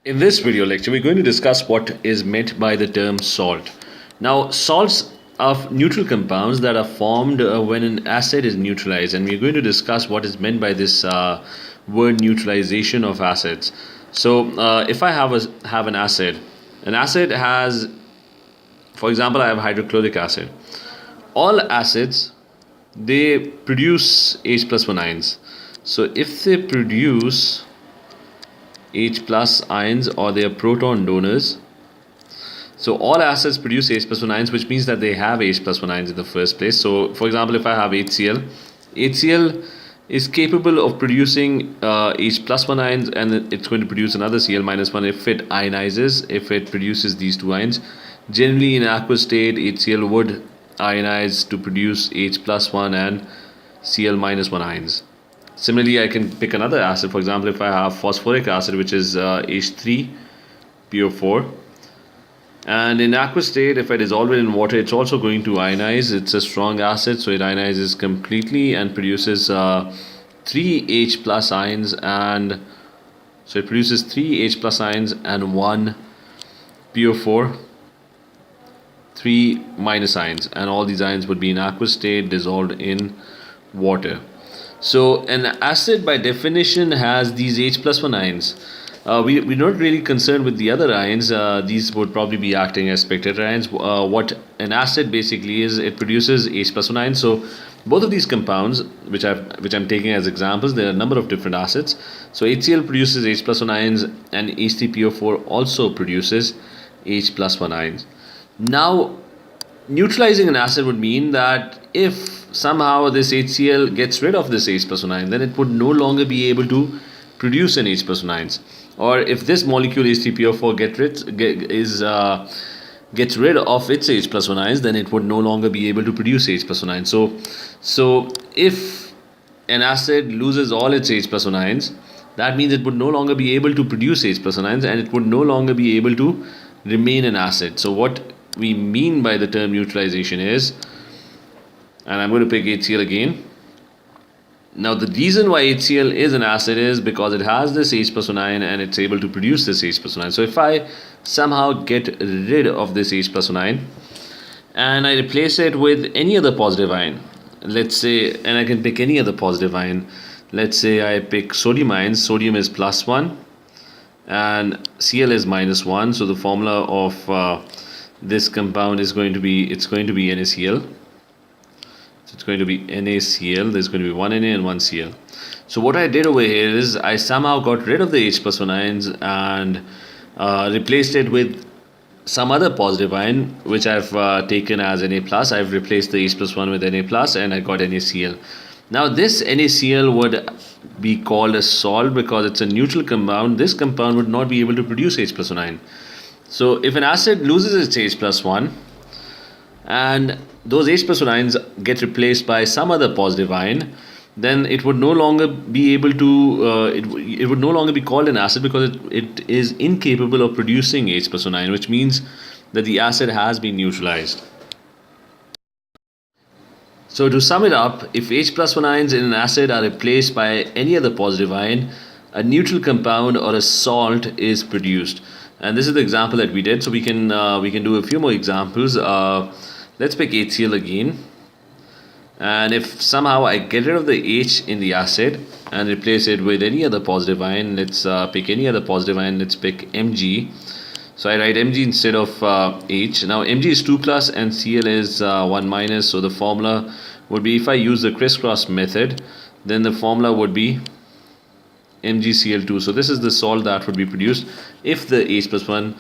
In this video lecture, we're going to discuss what is meant by the term salt. Now, salts are neutral compounds that are formed when an acid is neutralized, and we're going to discuss what is meant by this word neutralization of acids. So, if I have an acid has, for example, I have hydrochloric acid. All acids, they produce H plus one ions. So, if they produce H plus ions or they are proton donors. So all acids produce H plus 1 ions, which means that they have H plus 1 ions in the first place. So for example, if I have HCl, HCl is capable of producing H plus 1 ions, and it's going to produce another Cl minus 1 if it ionizes, if it produces these two ions. Generally in aqueous state, HCl would ionize to produce H plus 1 and Cl minus 1 ions. Similarly, I can pick another acid. For example, if I have phosphoric acid, which is H3PO4, and in aqueous state, if I dissolve it in water, it's also going to ionize. It's a strong acid, so it ionizes completely and produces 3 H plus ions, and so it produces 3 H plus ions and 1 PO4, 3 minus ions, and all these ions would be in aqueous state dissolved in water. So an acid by definition has these H plus 1 ions. We're not really concerned with the other ions. These would probably be acting as spectator ions. What an acid basically is, it produces H plus 1 ions. So both of these compounds, which I'm taking as examples, there are a number of different acids. So HCl produces H plus 1 ions, and H3PO4 also produces H plus 1 ions. Now, neutralizing an acid would mean that if somehow this HCl gets rid of this H plus 1 ion, then it would no longer be able to produce an H plus 1 ions. Or if this molecule H3PO4 gets rid of its H plus 1 ions, then it would no longer be able to produce H plus 1 ions. So if an acid loses all its H plus 1 ions, that means it would no longer be able to produce H plus 1 ions, and it would no longer be able to remain an acid. So what we mean by the term neutralization is, and I'm going to pick HCl again. Now the reason why HCl is an acid is because it has this H plus 1 ion and it's able to produce this H plus 1 ion. So if I somehow get rid of this H plus 1 ion and I replace it with any other positive ion, let's say, and I can pick any other positive ion. Let's say I pick sodium ions. Sodium is plus 1 and Cl is minus 1. So the formula of this compound is going to be, it's going to be NaCl. So it's going to be NaCl. There's going to be one Na and one Cl. So what I did over here is I somehow got rid of the H plus 1 ions and replaced it with some other positive ion, which I've taken as Na plus. I've replaced the H plus 1 with Na plus, and I got NaCl. Now this NaCl would be called a salt because it's a neutral compound. This compound would not be able to produce H plus 1 ion. So if an acid loses its H plus 1 and those H plus 1 ions get replaced by some other positive ion, then it would no longer be able to, it would no longer be called an acid because it is incapable of producing H plus 1 ion, which means that the acid has been neutralized. So to sum it up, if H plus 1 ions in an acid are replaced by any other positive ion, a neutral compound or a salt is produced. And this is the example that we did. So we can do a few more examples. Let's pick HCl again. And if somehow I get rid of the H in the acid and replace it with any other positive ion, let's pick any other positive ion. Let's pick Mg. So I write Mg instead of H. Now Mg is 2 plus and Cl is 1 minus. So the formula would be, if I use the crisscross method, then the formula would be MgCl2. So this is the salt that would be produced if the H plus 1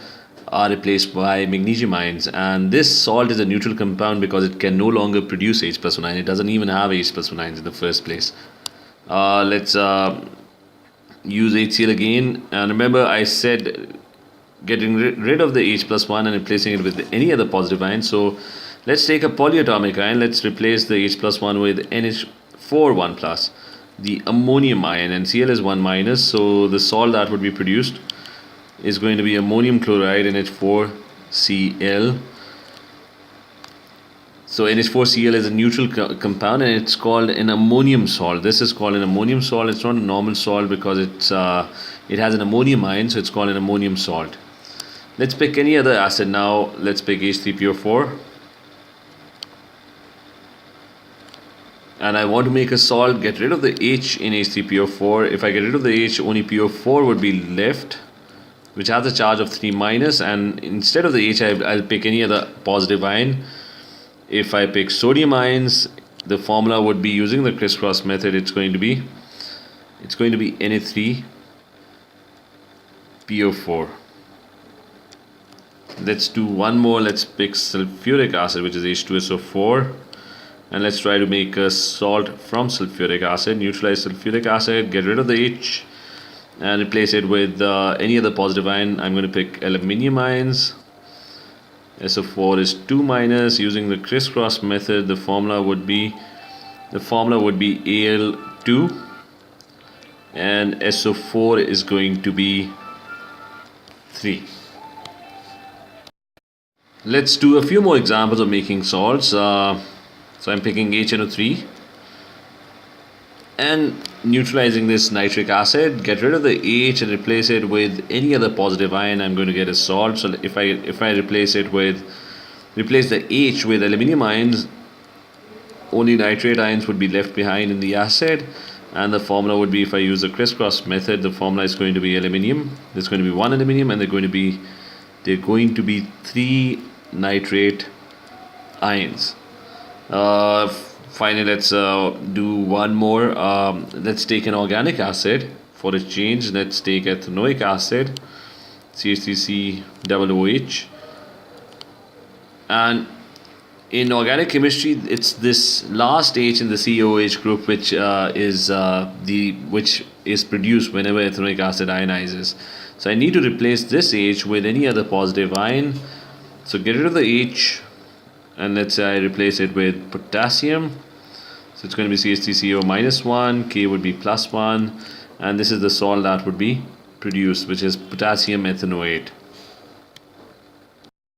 are replaced by magnesium ions, and this salt is a neutral compound because it can no longer produce H plus 1 ion. It doesn't even have H plus 1 ions in the first place. Let's use HCl again, and remember I said getting rid of the H plus 1 and replacing it with any other positive ion. So let's take a polyatomic ion. Let's replace the H plus 1 with NH4 1 plus, the ammonium ion, and Cl is 1 minus. So the salt that would be produced is going to be ammonium chloride, NH4Cl. So NH4Cl is a neutral compound, and it's called an ammonium salt. This is called an ammonium salt. It's not a normal salt because it has an ammonium ion, so it's called an ammonium salt. Let's pick any other acid now. Let's pick H3PO4. And I want to make a salt, get rid of the H in H3PO4. If I get rid of the H, only PO4 would be left, which has a charge of 3 minus, and instead of the H, I'll pick any other positive ion. If I pick sodium ions, the formula would be, using the crisscross method, it's going to be Na3PO4. Let's do one more. Let's pick sulfuric acid, which is H2SO4, and let's try to make a salt from sulfuric acid. Neutralize sulfuric acid, get rid of the H, and replace it with any other positive ion. I'm going to pick aluminium ions. SO4 is 2 minus. Using the crisscross method, the formula would be Al2, and SO4 is going to be 3. Let's do a few more examples of making salts. So I'm picking HNO3 and neutralizing this nitric acid. Get rid of the H and replace it with any other positive ion. I'm going to get a salt. So if I replace the H with aluminium ions, only nitrate ions would be left behind in the acid, and the formula would be, if I use the crisscross method, the formula is going to be aluminium. There's going to be 1 aluminium, and they're going to be 3 nitrate ions. Finally, let's do one more. Let's take an organic acid for a change. Let's take ethanoic acid, CH3COOH. And in organic chemistry, it's this last H in the COOH group which is produced whenever ethanoic acid ionizes. So I need to replace this H with any other positive ion. So get rid of the H, and let's say I replace it with potassium. So it's going to be CH3CO -1, K would be +1, and this is the salt that would be produced, which is potassium ethanoate.